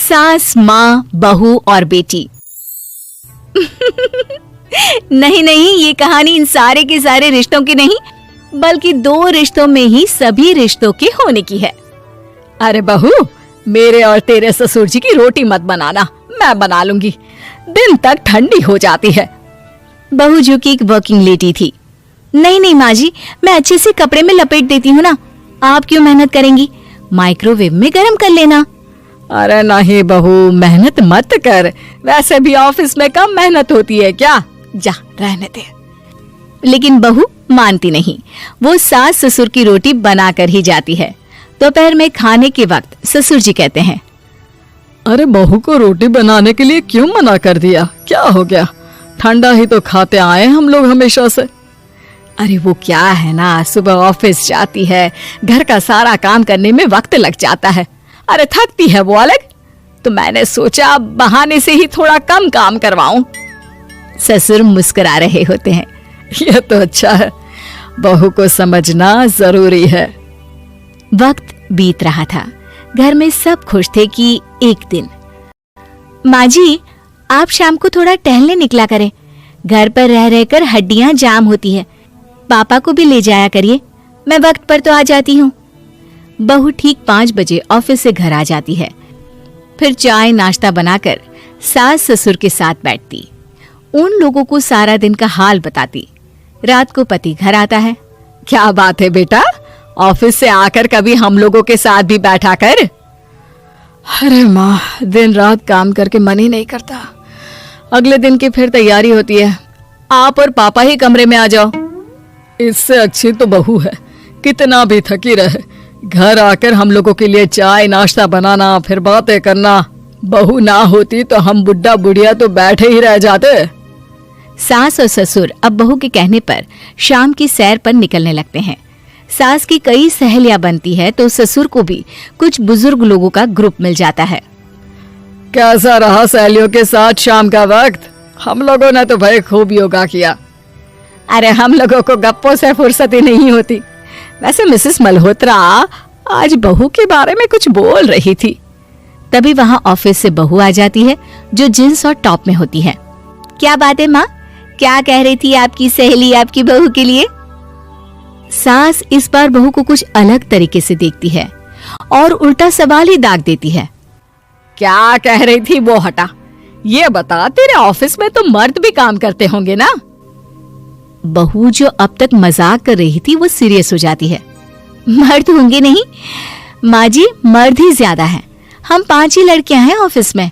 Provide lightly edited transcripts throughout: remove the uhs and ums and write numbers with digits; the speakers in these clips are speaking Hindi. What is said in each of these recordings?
सास, माँ, बहू और बेटी। नहीं नहीं, ये कहानी इन सारे के सारे रिश्तों की नहीं, बल्कि दो रिश्तों में ही सभी रिश्तों के होने की है। अरे बहू, मेरे और तेरे ससुर जी की रोटी मत बनाना, मैं बना लूंगी, दिन तक ठंडी हो जाती है। बहू जो कि एक वर्किंग लेडी थी। नहीं नहीं माँ जी, मैं अच्छे से कपड़े में लपेट देती हूँ ना, आप क्यों मेहनत करेंगी, माइक्रोवेव में गर्म कर लेना। अरे नहीं बहू, मेहनत मत कर, वैसे भी ऑफिस में कम मेहनत होती है क्या, जा रहने दे। लेकिन बहू मानती नहीं, वो सास ससुर की रोटी बनाकर ही जाती है। दोपहर में खाने के वक्त ससुर जी कहते हैं, अरे बहू को रोटी बनाने के लिए क्यों मना कर दिया, क्या हो गया, ठंडा ही तो खाते आए हम लोग हमेशा से। अरे वो क्या है ना, सुबह ऑफिस जाती है, घर का सारा काम करने में वक्त लग जाता है, अरे थकती है वो अलग, तो मैंने सोचा बहाने से ही थोड़ा कम काम करवाऊं। ससुर मुस्कुरा रहे होते हैं। यह तो अच्छा है, बहू को समझना जरूरी है। वक्त बीत रहा था, घर में सब खुश थे कि एक दिन, माँ जी आप शाम को थोड़ा टहलने निकला करें, घर पर रह रहकर हड्डियां जाम होती है, पापा को भी ले जाया करिए, मैं वक्त पर तो आ जाती हूँ। बहू ठीक 5 बजे ऑफिस से घर आ जाती है, फिर चाय नाश्ता बनाकर सास ससुर के साथ बैठती, उन लोगों को सारा दिन का हाल बताती। रात को पति घर आता है। क्या बात है बेटा, ऑफिस से आकर कभी हम लोगों के साथ भी बैठा कर। अरे माँ, दिन रात काम करके मन ही नहीं करता, अगले दिन की फिर तैयारी होती है, आप और पापा ही कमरे में आ जाओ। इससे अच्छी तो बहू है, कितना भी थकी रहे, घर आकर हम लोगों के लिए चाय नाश्ता बनाना, फिर बातें करना। बहू ना होती तो हम बुढ़ा बुढ़िया तो बैठे ही रह जाते। सास और ससुर अब बहू के कहने पर शाम की सैर पर निकलने लगते हैं। सास की कई सहेलियां बनती है तो ससुर को भी कुछ बुजुर्ग लोगों का ग्रुप मिल जाता है। कैसा रहा सहेलियों के साथ शाम का वक्त? हम लोगों ने तो भाई खूब योगा किया। अरे हम लोगों को गप्पों से फुर्सत ही नहीं होती। वैसे मिसेस मल्होत्रा आज बहू के बारे में कुछ बोल रही थी। तभी वहां ऑफिस से बहू आ जाती है जो जींस और टॉप में होती है। क्या बात है माँ, क्या कह रही थी आपकी सहेली आपकी बहू के लिए? सास इस बार बहू को कुछ अलग तरीके से देखती है और उल्टा सवाल ही दाग देती है। क्या कह रही थी वो हटा, ये बता, तेरे ऑफिस में तो मर्द भी काम करते होंगे ना? बहू जो अब तक मजाक कर रही थी वो सीरियस हो जाती है। मर्द होंगे नहीं माँ जी, मर्द ही ज्यादा है, हम 5 ही लड़कियां हैं ऑफिस में।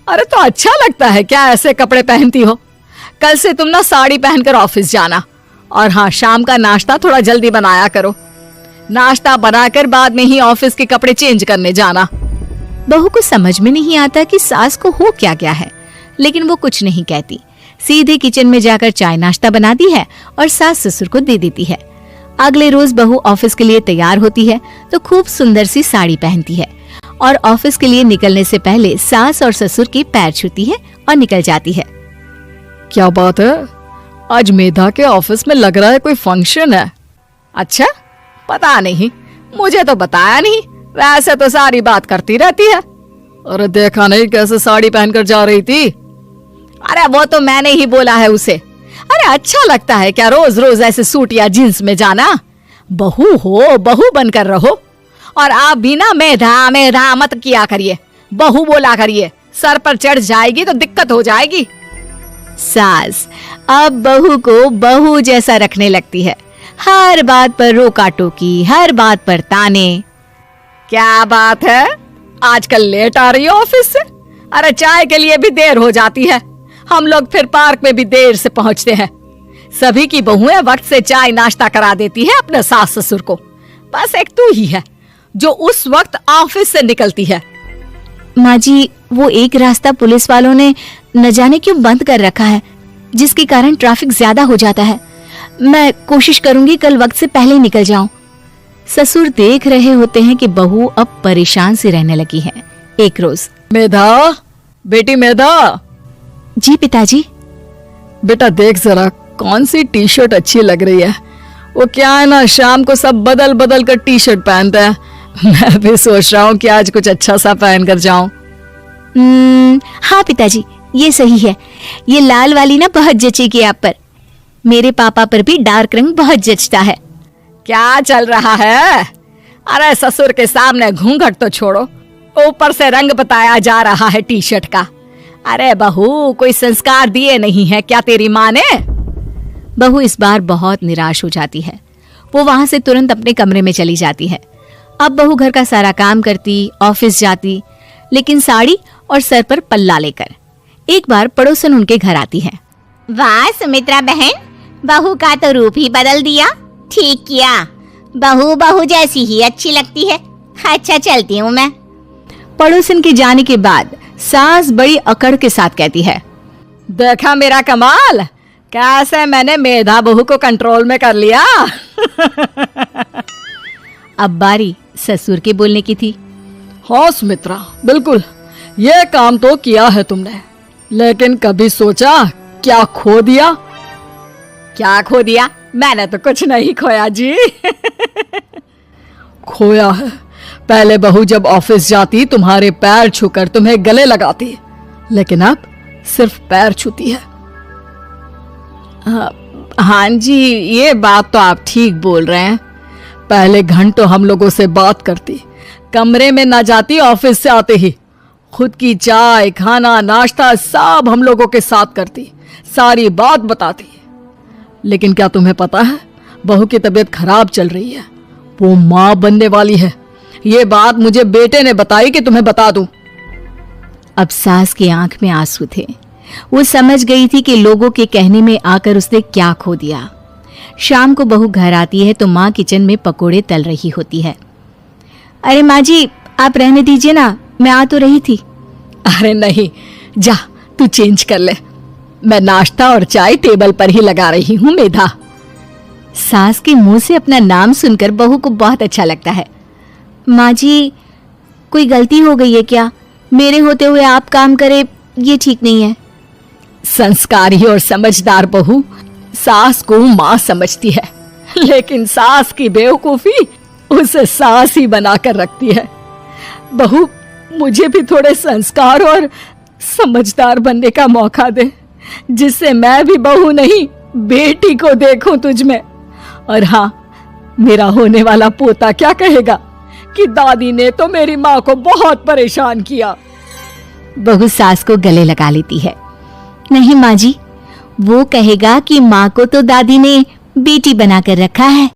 अरे तो अच्छा लगता है क्या ऐसे कपड़े पहनती हो? कल से तुम ना साड़ी पहनकर ऑफिस जाना, और हाँ, शाम का नाश्ता थोड़ा जल्दी बनाया करो, नाश्ता बनाकर बाद में ही ऑफिस के कपड़े चेंज करने जाना। बहू को समझ में नहीं आता कि सास को हो क्या गया है, लेकिन वो कुछ नहीं कहती, सीधे किचन में जाकर चाय नाश्ता बनाती है और सास ससुर को दे देती है। अगले रोज बहू ऑफिस के लिए तैयार होती है तो खूब सुंदर सी साड़ी पहनती है और ऑफिस के लिए निकलने से पहले सास और ससुर के पैर छूती है और निकल जाती है। क्या बात है, आज मेधा के ऑफिस में लग रहा है कोई फंक्शन है। अच्छा, पता नहीं, मुझे तो बताया नहीं, वैसे तो सारी बात करती रहती है। अरे देखा नहीं कैसे साड़ी पहनकर जा रही थी? अरे वो तो मैंने ही बोला है उसे। अरे अच्छा लगता है क्या रोज रोज ऐसे सूट या जींस में जाना? बहू हो, बहू बनकर रहो, और आप भी ना मेधा मेधा मत किया करिए, बहू बोला करिए, सर पर चढ़ जाएगी तो दिक्कत हो जाएगी। सास अब बहू को बहू जैसा रखने लगती है, हर बात पर रोका टोकी, हर बात पर ताने। क्या बात है, आजकल लेट आ रही हो ऑफिस से? अरे चाय के लिए भी देर हो जाती है, हम लोग फिर पार्क में भी देर से पहुंचते हैं। सभी की बहुएं वक्त से चाय नाश्ता करा देती है अपने सास ससुर को, बस एक तू ही है जो उस वक्त ऑफिस से निकलती है। माँ जी, वो एक रास्ता पुलिस वालों ने न जाने क्यों बंद कर रखा है, जिसके कारण ट्रैफिक ज्यादा हो जाता है। मैं कोशिश करूंगी कल वक्त से पहले निकल जाऊं। ससुर देख रहे होते हैं कि बहू अब परेशान सी रहने लगी है। एक रोज, मेधा, बेटी मेधा। जी पिताजी। बेटा देख जरा कौन सी टी शर्ट अच्छी लग रही है। वो क्या है ना, शाम को सब बदल बदल कर टी शर्ट पहनते हैं, मैं भी सोच रहा हूँ कि आज कुछ अच्छा सा पहन कर जाऊं। हाँ पिताजी, ये सही है। ये लाल वाली ना बहुत जचेगी आप पर। मेरे पापा पर भी डार्क रंग बहुत जचता है। क्या चल रहा है? अरे ससुर के सामने घूंघट तो छोड़ो, ऊपर से रंग बताया जा रहा है टी शर्ट का। अरे बहू, कोई संस्कार दिए नहीं है क्या तेरी माँ ने? बहू इस बार बहुत निराश हो जाती है। वो वहां से तुरंत अपने कमरे में चली जाती है। अब बहू घर का सारा काम करती, ऑफिस जाती, लेकिन साड़ी और सर पर पल्ला लेकर। एक बार पड़ोसन उनके घर आती है। वाह सुमित्रा बहन, बहू का तो रूप ही बदल दिया। ठीक किया, बहू बहू जैसी ही अच्छी लगती है। अच्छा चलती हूँ मैं। पड़ोसन के जाने के बाद सास बड़ी अकड़ के साथ कहती है, देखा मेरा कमाल, कैसे मैंने मेधा बहू को कंट्रोल में कर लिया। अब बारी ससुर के बोलने की थी। हाँ सुमित्रा, बिल्कुल, ये काम तो किया है तुमने, लेकिन कभी सोचा क्या खो दिया? क्या खो दिया? मैंने तो कुछ नहीं खोया जी। खोया है, पहले बहू जब ऑफिस जाती तुम्हारे पैर छूकर तुम्हें गले लगाती, लेकिन अब सिर्फ पैर छूती है। हाँ जी, ये बात तो आप ठीक बोल रहे हैं। पहले घंटों हम लोगों से बात करती, कमरे में ना जाती, ऑफिस से आते ही खुद की चाय, खाना, नाश्ता सब हम लोगों के साथ करती, सारी बात बताती। लेकिन क्या तुम्हें पता है, बहू की तबीयत खराब चल रही है, वो माँ बनने वाली है। ये बात मुझे बेटे ने बताई कि तुम्हें बता दूं। अब सास की आंख में आंसू थे। वो समझ गई थी कि लोगों के कहने में आकर उसने क्या खो दिया। शाम को बहू घर आती है तो माँ किचन में पकोड़े तल रही होती है। अरे माँ जी, आप रहने दीजिए ना, मैं आ तो रही थी। अरे नहीं, जा तू चेंज कर ले, मैं नाश्ता और चाय टेबल पर ही लगा रही हूँ मेधा। सास के मुंह से अपना नाम सुनकर बहू को बहुत अच्छा लगता है। माँ जी, कोई गलती हो गई है क्या? मेरे होते हुए आप काम करे, ये ठीक नहीं है। संस्कारी और समझदार बहू सास को माँ समझती है, लेकिन सास की बेवकूफी उसे सास ही बनाकर रखती है। बहू, मुझे भी थोड़े संस्कार और समझदार बनने का मौका दे, जिससे मैं भी बहू नहीं बेटी को देखूं तुझ में। और हाँ, मेरा होने वाला पोता क्या कहेगा कि दादी ने तो मेरी माँ को बहुत परेशान किया। बहू सास को गले लगा लेती है। नहीं माँ जी, वो कहेगा कि माँ को तो दादी ने बेटी बनाकर रखा है।